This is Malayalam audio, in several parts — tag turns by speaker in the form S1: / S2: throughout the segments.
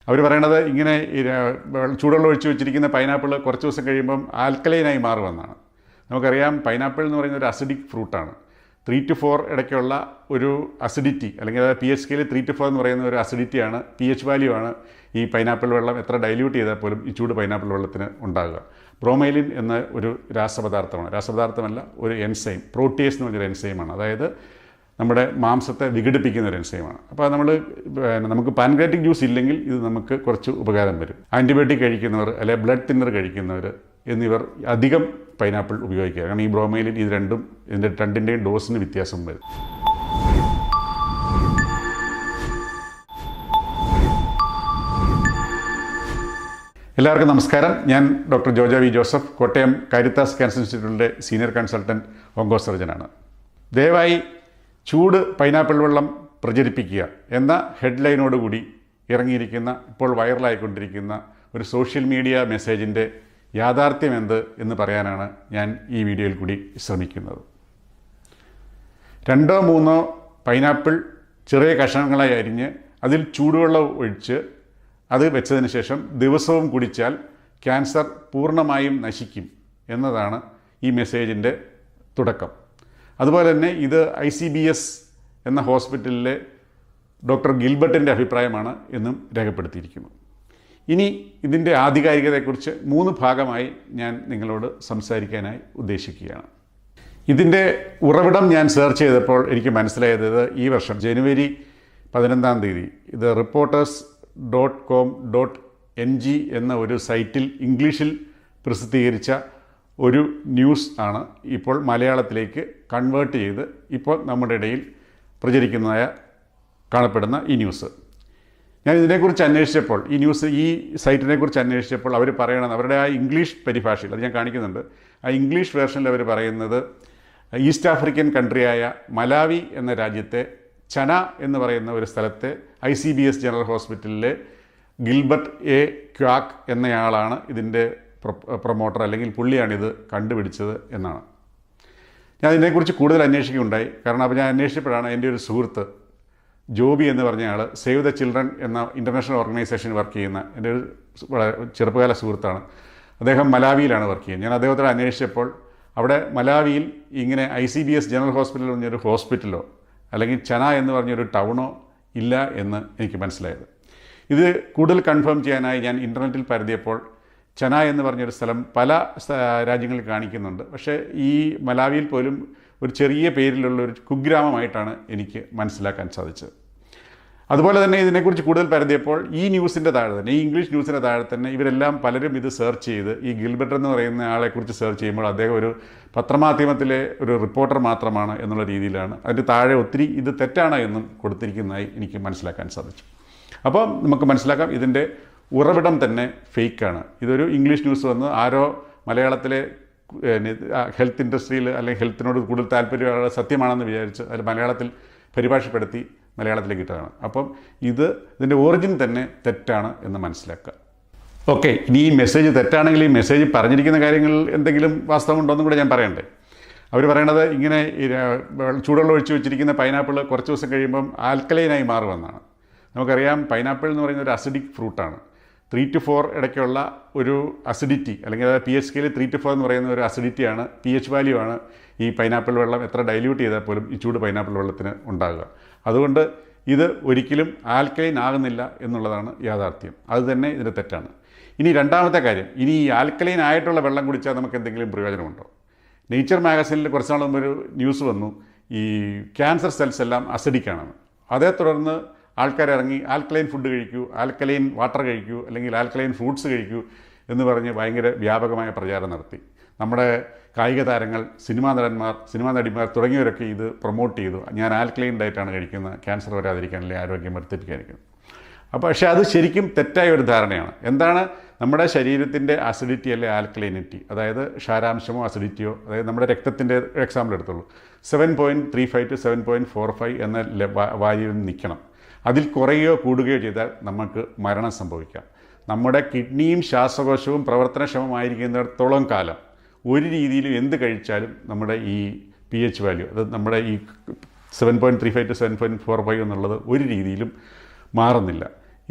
S1: അവർ പറയണത് ഇങ്ങനെ ചൂടുവെള്ളം ഒഴിച്ച് വെച്ചിരിക്കുന്ന പൈനാപ്പിൾ കുറച്ച് ദിവസം കഴിയുമ്പം ആൽക്കലൈനായി മാറുമെന്നാണ്. നമുക്കറിയാം പൈനാപ്പിൾ എന്ന് പറയുന്ന ഒരു അസിഡിക് ഫ്രൂട്ടാണ്. 3 to 4 ഇടയ്ക്കുള്ള ഒരു അസിഡിറ്റി, അല്ലെങ്കിൽ pH സ്കെയിൽ 3 to 4 എന്ന് പറയുന്ന ഒരു അസിഡിറ്റിയാണ്, pH വാല്യൂ ആണ് ഈ പൈനാപ്പിൾ വെള്ളം എത്ര ഡൈല്യൂട്ട് ചെയ്താൽ പോലും ഈ ചൂട് പൈനാപ്പിൾ വെള്ളത്തിന് ഉണ്ടാകുക. ബ്രോമൈലിൻ എന്ന ഒരു രാസപദാർത്ഥമല്ല, ഒരു എൻസൈം, പ്രോട്ടിയേസ് എന്ന് പറഞ്ഞൊരു എൻസൈമാണ്. അതായത് നമ്മുടെ മാംസത്തെ വിഘടിപ്പിക്കുന്ന ഒരു എൻസൈമാണ്. അപ്പോൾ നമുക്ക് പാൻക്രിയാറ്റിക് ജ്യൂസ് ഇല്ലെങ്കിൽ ഇത് നമുക്ക് കുറച്ച് ഉപകാരം വരും. ആൻറ്റിബയോട്ടിക് കഴിക്കുന്നവർ അല്ലെങ്കിൽ ബ്ലഡ് തിന്നർ കഴിക്കുന്നവർ എന്നിവർ അധികം പൈനാപ്പിൾ ഉപയോഗിക്കുക. കാരണം ഈ ബ്രോമൈലിൻ ഇതിൻ്റെ രണ്ടിൻ്റെയും ഡോസിന് വ്യത്യാസം വരും. എല്ലാവർക്കും നമസ്കാരം. ഞാൻ doctor Joja V Joseph, Kottayam Caritas cancer ഇൻസ്റ്റിറ്റ്യൂട്ടിലെ സീനിയർ കൺസൾട്ടൻറ്റ് ഓങ്കോ സർജനാണ്. ദയവായി ചൂട് പൈനാപ്പിൾ വെള്ളം പ്രചരിപ്പിക്കുക എന്ന ഹെഡ്ലൈനോടുകൂടി ഇറങ്ങിയിരിക്കുന്ന, ഇപ്പോൾ വൈറലായിക്കൊണ്ടിരിക്കുന്ന ഒരു സോഷ്യൽ മീഡിയ മെസ്സേജിൻ്റെ യാഥാർത്ഥ്യം എന്ത് എന്ന് പറയാനാണ് ഞാൻ ഈ വീഡിയോയിൽ കൂടി ശ്രമിക്കുന്നത്. 2-3 പൈനാപ്പിൾ ചെറിയ കഷണങ്ങളായി അരിഞ്ഞ് അതിൽ ചൂടുവെള്ളം ഒഴിച്ച് അത് വെച്ചതിന് ശേഷം ദിവസവും കുടിച്ചാൽ ക്യാൻസർ പൂർണ്ണമായും നശിക്കും എന്നതാണ് ഈ മെസ്സേജിൻ്റെ തുടക്കം. അതുപോലെ തന്നെ ഇത് ICBS എന്ന ഹോസ്പിറ്റലിലെ ഡോക്ടർ ഗിൽബർട്ടിൻ്റെ അഭിപ്രായമാണ് എന്നും രേഖപ്പെടുത്തിയിരിക്കുന്നു. ഇനി ഇതിൻ്റെ ആധികാരികതയെക്കുറിച്ച് 3 ഭാഗമായി ഞാൻ നിങ്ങളോട് സംസാരിക്കാനായി ഉദ്ദേശിക്കുകയാണ്. ഇതിൻ്റെ ഉറവിടം ഞാൻ സെർച്ച് ചെയ്തപ്പോൾ എനിക്ക് മനസ്സിലായത് ഈ വർഷം ജനുവരി 15 ഇത് reporters.com.ng എന്ന ഒരു സൈറ്റിൽ ഇംഗ്ലീഷിൽ പ്രസിദ്ധീകരിച്ച ഒരു ന്യൂസ് ആണ് ഇപ്പോൾ മലയാളത്തിലേക്ക് കൺവേർട്ട് ചെയ്ത് ഇപ്പോൾ നമ്മുടെ ഇടയിൽ കാണപ്പെടുന്ന ഈ ന്യൂസ്. ഞാൻ ഇതിനെക്കുറിച്ച് അന്വേഷിച്ചപ്പോൾ, ഈ സൈറ്റിനെക്കുറിച്ച് അന്വേഷിച്ചപ്പോൾ അവർ പറയണത്, അവരുടെ ആ ഇംഗ്ലീഷ് പരിഭാഷയിൽ, അത് ഞാൻ കാണിക്കുന്നുണ്ട്, ആ ഇംഗ്ലീഷ് വേർഷനിൽ അവർ പറയുന്നത് ഈസ്റ്റ് ആഫ്രിക്കൻ കൺട്രിയായ മലാവി എന്ന രാജ്യത്തെ ചന എന്ന് പറയുന്ന ഒരു സ്ഥലത്തെ ICBS ജനറൽ ഹോസ്പിറ്റലിലെ ഗിൽബർട്ട് എ ക്വാക്ക് എന്നയാളാണ് ഇതിൻ്റെ പ്രൊമോട്ടർ, അല്ലെങ്കിൽ പുള്ളിയാണിത് കണ്ടുപിടിച്ചത് എന്നാണ്. ഞാൻ ഇതിനെക്കുറിച്ച് കൂടുതൽ അന്വേഷിക്കുകയുണ്ടായി. കാരണം അപ്പോൾ ഞാൻ അന്വേഷിച്ചപ്പോഴാണ് എൻ്റെ ഒരു സുഹൃത്ത് ജോബി എന്ന് പറഞ്ഞ ആൾ സേവ് ദ ചിൽഡ്രൻ എന്ന ഇൻ്റർനാഷണൽ ഓർഗനൈസേഷനിൽ വർക്ക് ചെയ്യുന്ന എൻ്റെ ഒരു വളരെ ചെറുപ്പകാല സുഹൃത്താണ്. അദ്ദേഹം മലാവിയിലാണ് വർക്ക് ചെയ്യുന്നത്. ഞാൻ അദ്ദേഹത്തോട് അന്വേഷിച്ചപ്പോൾ അവിടെ മലാവിയിൽ ഇങ്ങനെ ICBS ജനറൽ ഹോസ്പിറ്റൽ എന്ന് പറഞ്ഞൊരു ഹോസ്പിറ്റലോ അല്ലെങ്കിൽ ചന എന്ന് പറഞ്ഞൊരു ടൗണോ ഇല്ല എന്ന് എനിക്ക് മനസ്സിലായത്. ഇത് കൂടുതൽ കൺഫേം ചെയ്യാനായി ഞാൻ ഇൻ്റർനെറ്റിൽ പരതിയപ്പോൾ ചന എന്ന് പറഞ്ഞൊരു സ്ഥലം പല രാജ്യങ്ങളിൽ കാണിക്കുന്നുണ്ട്. പക്ഷേ ഈ മലാവിയിൽ പോലും ഒരു ചെറിയ പേരിലുള്ള ഒരു കുഗ്രാമമായിട്ടാണ് എനിക്ക് മനസ്സിലാക്കാൻ സാധിച്ചത്. അതുപോലെ തന്നെ ഇതിനെക്കുറിച്ച് കൂടുതൽ പരതിയപ്പോൾ ഈ ന്യൂസിൻ്റെ താഴെ തന്നെ, ഈ ഇംഗ്ലീഷ് ന്യൂസിൻ്റെ താഴെ തന്നെ ഇവരെല്ലാം പലരും ഇത് സെർച്ച് ചെയ്ത്, ഈ ഗിൽബർട്ട് എന്ന് പറയുന്ന ആളെക്കുറിച്ച് സെർച്ച് ചെയ്യുമ്പോൾ അദ്ദേഹം ഒരു പത്രമാധ്യമത്തിലെ ഒരു റിപ്പോർട്ടർ മാത്രമാണ് എന്നുള്ള രീതിയിലാണ് അതിൻ്റെ താഴെ ഒത്തിരി ഇത് തെറ്റാണ് എന്നും കൊടുത്തിരിക്കുന്നതായി എനിക്ക് മനസ്സിലാക്കാൻ സാധിച്ചു. അപ്പോൾ നമുക്ക് മനസ്സിലാക്കാം ഇതിൻ്റെ ഉറവിടം തന്നെ ഫേക്കാണ്. ഇതൊരു ഇംഗ്ലീഷ് ന്യൂസ് വന്ന് ആരോ മലയാളത്തിലെ ഹെൽത്ത് ഇൻഡസ്ട്രിയിൽ അല്ലെങ്കിൽ ഹെൽത്തിനോട് കൂടുതൽ താല്പര്യമുള്ള സത്യമാണെന്ന് വിചാരിച്ച് അത് മലയാളത്തിൽ പരിഭാഷപ്പെടുത്തി മലയാളത്തിലേക്ക് ഇട്ടതാണ്. അപ്പം ഇതിൻ്റെ ഒറിജിൻ തന്നെ തെറ്റാണ് എന്ന് മനസ്സിലാക്കുക. ഓക്കെ, ഇനി ഈ മെസ്സേജ് തെറ്റാണെങ്കിൽ ഈ മെസ്സേജ് പറഞ്ഞിരിക്കുന്ന കാര്യങ്ങളിൽ എന്തെങ്കിലും വാസ്തവമുണ്ടോയെന്നും കൂടെ ഞാൻ പറയണ്ടേ. അവർ പറയണത് ഇങ്ങനെ ചൂടുവെള്ളം ഒഴിച്ച് വെച്ചിരിക്കുന്ന പൈനാപ്പിൾ കുറച്ച് ദിവസം കഴിയുമ്പം ആൽക്കലൈനായി മാറുമെന്നാണ്. നമുക്കറിയാം പൈനാപ്പിൾ എന്ന് പറയുന്ന ഒരു അസിഡിക് ഫ്രൂട്ടാണ്. 3 to 4 ഇടയ്ക്കുള്ള ഒരു അസിഡിറ്റി, അല്ലെങ്കിൽ pH സ്കെയിൽ 3 to 4 എന്ന് പറയുന്ന ഒരു അസിഡിറ്റിയാണ്, pH വാല്യൂ ആണ് ഈ പൈനാപ്പിൾ വെള്ളം എത്ര ഡൈല്യൂട്ട് ചെയ്താൽ പോലും ഈ ചൂട് പൈനാപ്പിൾ വെള്ളത്തിന് ഉണ്ടാകുക. അതുകൊണ്ട് ഇത് ഒരിക്കലും ആൽക്കലൈൻ ആകുന്നില്ല എന്നുള്ളതാണ് യാഥാർത്ഥ്യം. അതുതന്നെ ഇതിൻ്റെ തെറ്റാണ്. ഇനി രണ്ടാമത്തെ കാര്യം, ഇനി ഈ ആൽക്കലൈൻ ആയിട്ടുള്ള വെള്ളം കുടിച്ചാൽ നമുക്ക് എന്തെങ്കിലും പ്രയോജനമുണ്ടോ? നേച്ചർ മാഗസിനിൽ കുറച്ച് നാൾ മുമ്പ് ഒരു ന്യൂസ് വന്നു, ഈ ക്യാൻസർ സെൽസ് എല്ലാം അസിഡിക്കാണെന്ന്. അതേ തുടർന്ന് ആൾക്കാരിറങ്ങി ആൽക്കലൈൻ ഫുഡ് കഴിക്കൂ, ആൽക്കലൈൻ വാട്ടർ കഴിക്കൂ, അല്ലെങ്കിൽ ആൽക്കലൈൻ ഫ്രൂട്ട്സ് കഴിക്കൂ എന്ന് പറഞ്ഞ് ഭയങ്കര വ്യാപകമായ പ്രചാരം നടത്തി. നമ്മുടെ കായിക താരങ്ങൾ, സിനിമാ നടിമാർ തുടങ്ങിയവരൊക്കെ ഇത് പ്രൊമോട്ട് ചെയ്തു. ഞാൻ ആൽക്കലൈൻ ഡയറ്റാണ് കഴിക്കുന്നത്, ക്യാൻസർ വരാതിരിക്കാൻ, അല്ലെങ്കിൽ ആരോഗ്യം വർദ്ധിപ്പിക്കാതിരിക്കുന്നത്. അപ്പോൾ പക്ഷേ അത് ശരിക്കും തെറ്റായ ഒരു ധാരണയാണ്. എന്താണ് നമ്മുടെ ശരീരത്തിൻ്റെ അസിഡിറ്റി അല്ലെ ആൽക്കലൈനിറ്റി, അതായത് ക്ഷാരാംശമോ അസിഡിറ്റിയോ, അതായത് നമ്മുടെ രക്തത്തിൻ്റെ എക്സാമ്പിൾ എടുത്തുള്ളൂ, 7.35 to 7.45 എന്ന വാല്യൂവിൽ നിൽക്കണം. അതിൽ കുറയുകയോ കൂടുകയോ ചെയ്താൽ നമുക്ക് മരണം സംഭവിക്കാം. നമ്മുടെ കിഡ്നിയും ശ്വാസകോശവും പ്രവർത്തനക്ഷമമായിരിക്കുന്നിടത്തോളം കാലം ഒരു രീതിയിലും എന്ത് കഴിച്ചാലും നമ്മുടെ ഈ pH വാല്യൂ, അത് നമ്മുടെ ഈ 7.35 to 7.45 എന്നുള്ളത് ഒരു രീതിയിലും മാറുന്നില്ല.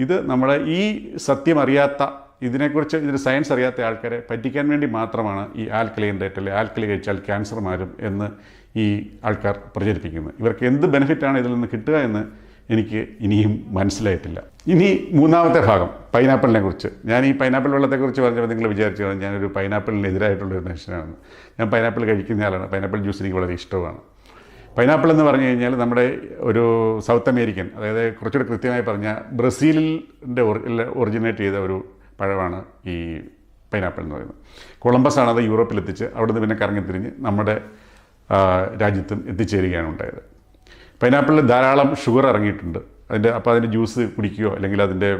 S1: ഇത് നമ്മളെ ഈ സത്യം അറിയാത്ത, ഇതിൻ്റെ സയൻസ് അറിയാത്ത ആൾക്കാരെ പറ്റിക്കാൻ വേണ്ടി മാത്രമാണ് ഈ ആൽക്കലൈൻ ഡയറ്റ് അല്ലെങ്കിൽ ആൽക്കലി കഴിച്ചാൽ ക്യാൻസർ മാറും എന്ന് ഈ ആൾക്കാർ പ്രചരിപ്പിക്കുന്നത്. ഇവർക്ക് എന്ത് ബെനിഫിറ്റാണ് ഇതിൽ നിന്ന് കിട്ടുക എന്ന് എനിക്ക് ഇനിയും മനസ്സിലായിട്ടില്ല. ഇനി മൂന്നാമത്തെ ഭാഗം, പൈനാപ്പിളിനെ കുറിച്ച്. ഞാൻ ഈ പൈനാപ്പിൾ വെള്ളത്തെക്കുറിച്ച് പറഞ്ഞപ്പോൾ നിങ്ങൾ വിചാരിച്ചു ഞാനൊരു പൈനാപ്പിളിനെതിരായിട്ടുള്ളൊരു മനുഷ്യനാണ്. ഞാൻ പൈനാപ്പിൾ കഴിക്കുന്ന ആളാണ്. പൈനാപ്പിൾ ജ്യൂസ് എനിക്ക് വളരെ ഇഷ്ടമാണ്. പൈനാപ്പിൾ എന്ന് പറഞ്ഞു കഴിഞ്ഞാൽ നമ്മുടെ ഒരു സൗത്ത് അമേരിക്കൻ, അതായത് കുറച്ചുകൂടി കൃത്യമായി പറഞ്ഞാൽ ബ്രസീലിൻ്റെ ഒറിജിനേറ്റ് ചെയ്ത ഒരു പഴമാണ് ഈ പൈനാപ്പിൾ എന്ന് പറയുന്നത്. കൊളംബസ് ആണത് യൂറോപ്പിലെത്തിച്ച് അവിടുന്ന് പിന്നെ കറങ്ങിത്തിരിഞ്ഞ് നമ്മുടെ രാജ്യത്തും എത്തിച്ചേരുകയാണ് ഉണ്ടായത്. പൈനാപ്പിളിൽ ധാരാളം ഷുഗർ ഇറങ്ങിയിട്ടുണ്ട്. അപ്പോൾ അതിൻ്റെ ജ്യൂസ് കുടിക്കുകയോ അല്ലെങ്കിൽ അതിൻ്റെ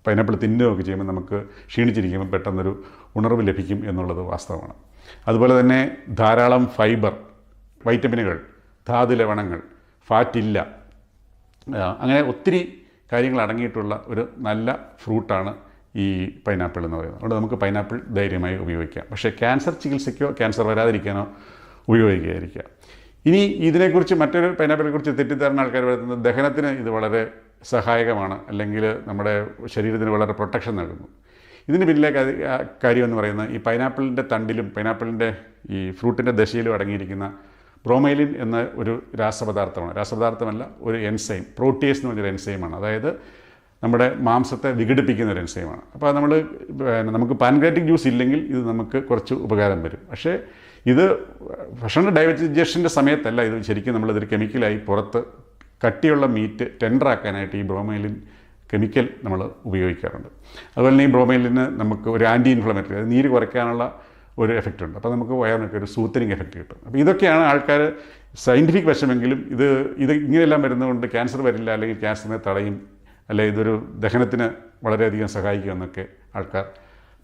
S1: പൈനാപ്പിൾ തിന്നുകയോ ഒക്കെ ചെയ്യുമ്പോൾ നമുക്ക് ക്ഷീണിച്ചിരിക്കുമ്പോൾ പെട്ടെന്നൊരു ഉണർവ് ലഭിക്കും എന്നുള്ളത് വാസ്തവമാണ്. അതുപോലെ തന്നെ ധാരാളം ഫൈബർ, വൈറ്റമിനുകൾ, ധാതു ലവണങ്ങൾ, ഫാറ്റില്ല, അങ്ങനെ ഒത്തിരി കാര്യങ്ങൾ അടങ്ങിയിട്ടുള്ള ഒരു നല്ല ഫ്രൂട്ടാണ് ഈ പൈനാപ്പിൾ എന്ന് പറയുന്നത്. അതുകൊണ്ട് നമുക്ക് പൈനാപ്പിൾ ധൈര്യമായി ഉപയോഗിക്കാം. പക്ഷേ ക്യാൻസർ ചികിത്സയ്ക്കോ ക്യാൻസർ വരാതിരിക്കാനോ ഉപയോഗിക്കാതിരിക്കുക. ഇനി ഇതിനെക്കുറിച്ച് മറ്റൊരു പൈനാപ്പിളിനെക്കുറിച്ച് തെറ്റിദ്ധാരണ ആൾക്കാർ വരുന്നത് ദഹനത്തിന് ഇത് വളരെ സഹായകമാണ്, അല്ലെങ്കിൽ നമ്മുടെ ശരീരത്തിന് വളരെ പ്രൊട്ടക്ഷൻ നൽകുന്നു. ഇതിന് പിന്നിലെ കാര്യം എന്ന് പറയുന്നത് ഈ പൈനാപ്പിളിൻ്റെ തണ്ടിലും പൈനാപ്പിളിൻ്റെ ഈ ഫ്രൂട്ടിൻ്റെ ദശയിലും അടങ്ങിയിരിക്കുന്ന ബ്രോമൈലിൻ എന്ന ഒരു രാസപദാർത്ഥമല്ല, ഒരു എൻസൈം, പ്രോട്ടിയേസ് എന്ന് പറഞ്ഞൊരു എൻസൈമാണ്. അതായത് നമ്മുടെ മാംസത്തെ വിഘടിപ്പിക്കുന്ന ഒരു എൻസൈമാണ്. അപ്പോൾ നമുക്ക് പാൻക്രിയാറ്റിക് ജ്യൂസ് ഇല്ലെങ്കിൽ ഇത് നമുക്ക് കുറച്ച് ഉപകാരം വരും. പക്ഷേ ഇത് ഭക്ഷണ ഡൈജഷൻ്റെ സമയത്തല്ല ഇത് ശരിക്കും നമ്മളിതൊരു കെമിക്കലായി പുറത്ത് കട്ടിയുള്ള മീറ്റ് ടെൻഡറാക്കാനായിട്ട് ഈ ബ്രോമൈലിൻ കെമിക്കൽ നമ്മൾ ഉപയോഗിക്കാറുണ്ട്. അതുപോലെ തന്നെ ഈ ബ്രോമൈലിന് നമുക്ക് ഒരു ആൻറ്റി ഇൻഫ്ലമേറ്ററി, അത് നീര് കുറയ്ക്കാനുള്ള ഒരു എഫക്റ്റ് ഉണ്ട്. അപ്പോൾ നമുക്ക് വയറിനൊക്കെ ഒരു സൂത്തനിങ് എഫക്റ്റ് കിട്ടും. അപ്പോൾ ഇതൊക്കെയാണ് ആൾക്കാർ സയൻറ്റിഫിക് വശമെങ്കിലും ഇത് ഇങ്ങനെയെല്ലാം വരുന്നതുകൊണ്ട് ക്യാൻസർ വരില്ല, അല്ലെങ്കിൽ ക്യാൻസറിനെ തടയും, അല്ലെങ്കിൽ ഇതൊരു ദഹനത്തിന് വളരെയധികം സഹായിക്കുമെന്നൊക്കെ ആൾക്കാർ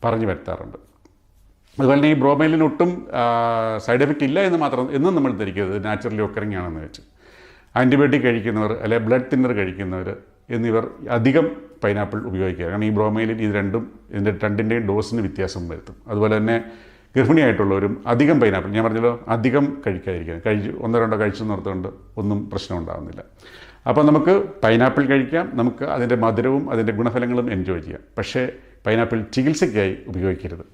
S1: പറഞ്ഞു വരുത്താറുണ്ട്. അതുപോലെ തന്നെ ഈ ബ്രോമൈലിന് ഒട്ടും സൈഡ് എഫക്റ്റ് ഇല്ല എന്നും നമ്മൾ ധരിക്കരുത്. നാച്ചുറലി ഒക്കറിങ് ആണെന്ന് വെച്ച് ആൻറ്റിബയോട്ടിക് കഴിക്കുന്നവർ അല്ലെങ്കിൽ ബ്ലഡ് തിന്നർ കഴിക്കുന്നവർ എന്നിവർ അധികം പൈനാപ്പിൾ ഉപയോഗിക്കുക. കാരണം ഈ ബ്രോമൈലിൻ ഇതിൻ്റെ രണ്ടിൻ്റെയും ഡോസിന് വ്യത്യാസം വരുത്തും. അതുപോലെ തന്നെ ഗർഭിണിയായിട്ടുള്ളവരും അധികം പൈനാപ്പിൾ, ഞാൻ പറഞ്ഞല്ലോ, അധികം കഴിക്കാതിരിക്കുക. ഒന്നോ രണ്ടോ കഴിച്ചു നിർത്തുകൊണ്ട് ഒന്നും പ്രശ്നം ഉണ്ടാകുന്നില്ല. അപ്പോൾ നമുക്ക് പൈനാപ്പിൾ കഴിക്കാം, നമുക്ക് അതിൻ്റെ മധുരവും അതിൻ്റെ ഗുണഫലങ്ങളും എൻജോയ് ചെയ്യാം. പക്ഷേ പൈനാപ്പിൾ ചികിത്സയ്ക്കായി ഉപയോഗിക്കരുത്.